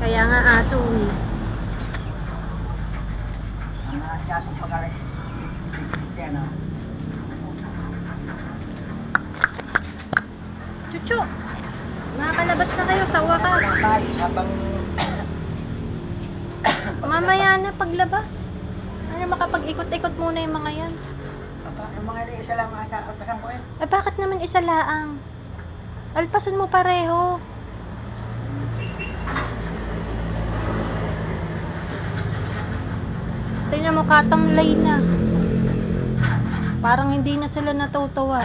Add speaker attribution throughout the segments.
Speaker 1: Kaya nga aso eh.
Speaker 2: Ang asong pag-alis si Cristiano.
Speaker 1: Chuchu, makakalabas na kayo sa wakas.
Speaker 2: Habang
Speaker 1: Mamaya na paglabas. Ano, makapag-ikot-ikot muna yung mga yan.
Speaker 2: yung mga isa lang alpasan ko eh.
Speaker 1: Eh bakit naman isa laang? Alpasan mo pareho. Tingnan mo, katamlay na. Parang hindi na sila natutuwa.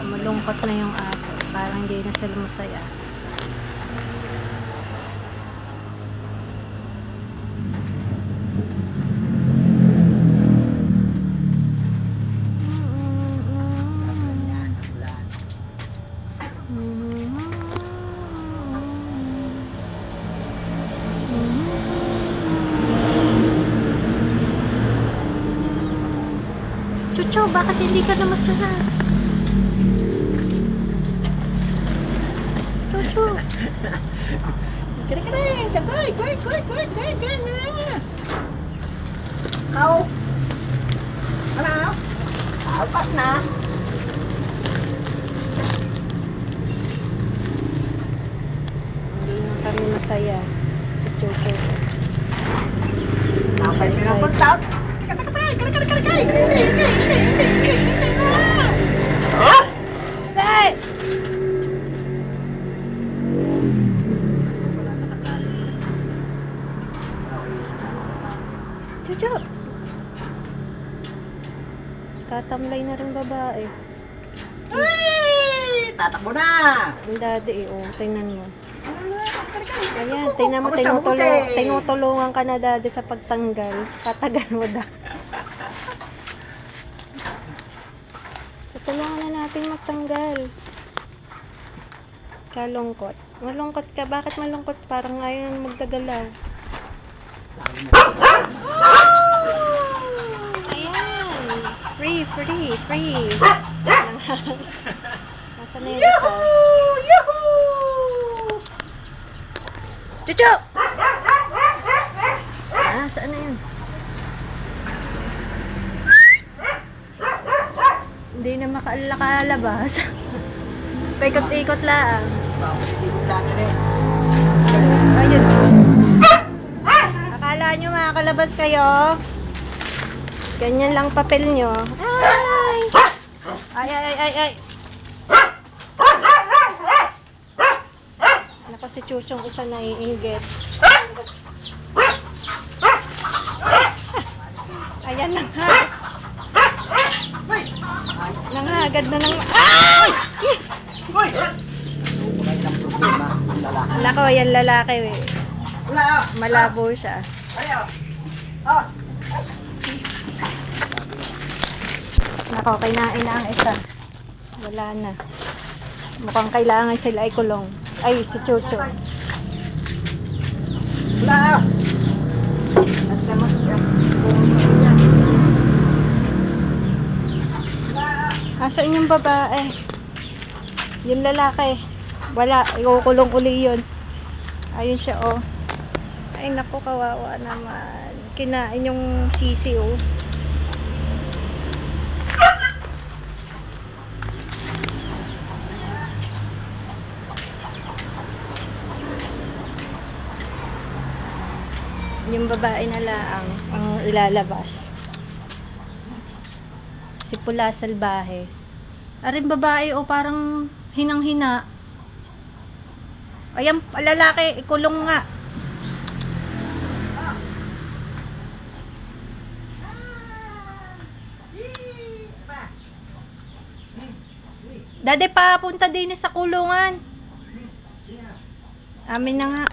Speaker 1: Malungkot na yung aso. Parang hindi na sila masaya. Chucho, bakit hindi ka na masaya? Chucho.
Speaker 2: Kaya-kaya, tagay, kuy. How? Ano? Alpas na.
Speaker 1: Hindi na kami masaya. Chucho.
Speaker 2: Napay pinapunta.
Speaker 1: Stay! Chucho! Katamlay na rin babae.
Speaker 2: Ay! Tatakbo na!
Speaker 1: Ang daddy eh, oh, tingnan mo. Ayan, tingnan mo,
Speaker 2: Kamusta, mabuti?
Speaker 1: tinutulungan ka na daddy sa pagtanggal. Katagal mo daw. Tutulungan na natin magtanggal. Kalungkot. Malungkot ka. Bakit malungkot? Parang ayaw na magdagalaw. Ayan. Free. Nasaan na yung isa?
Speaker 2: Yahoo!
Speaker 1: Chucho! Saan na yun? Hindi na makalabas. Paikot-ikot lang. Ayun. Akala nyo makakalabas kayo? Ganyan lang papel nyo. Ay. Nako, si Chuchong isa naiinggit. Ayan na nga. Nangagad na ng... Ay!
Speaker 2: Hoy! Wala ng problema yung lalaki.
Speaker 1: Lako, yan lalaki eh.
Speaker 2: Wala ah!
Speaker 1: Malabo siya.
Speaker 2: Ayaw! Ah!
Speaker 1: Nako, kinain na ang isa. Wala na. Mukhang kailangan sila ay kulong. Ay, si Chucho.
Speaker 2: Wala ah!
Speaker 1: Asan yung babae? Yung lalaki. Wala, ikukulong uli yun. Ayun siya, oh. Ay, naku, kawawa naman. Kinain yung sisi, oh. Yung babae na laang ang ilalabas. Si Pula Salbahe. Aring babae o parang hinang-hina. Ayan, lalaki, ikulong nga. Dade, papunta din sa kulungan. Amin na nga.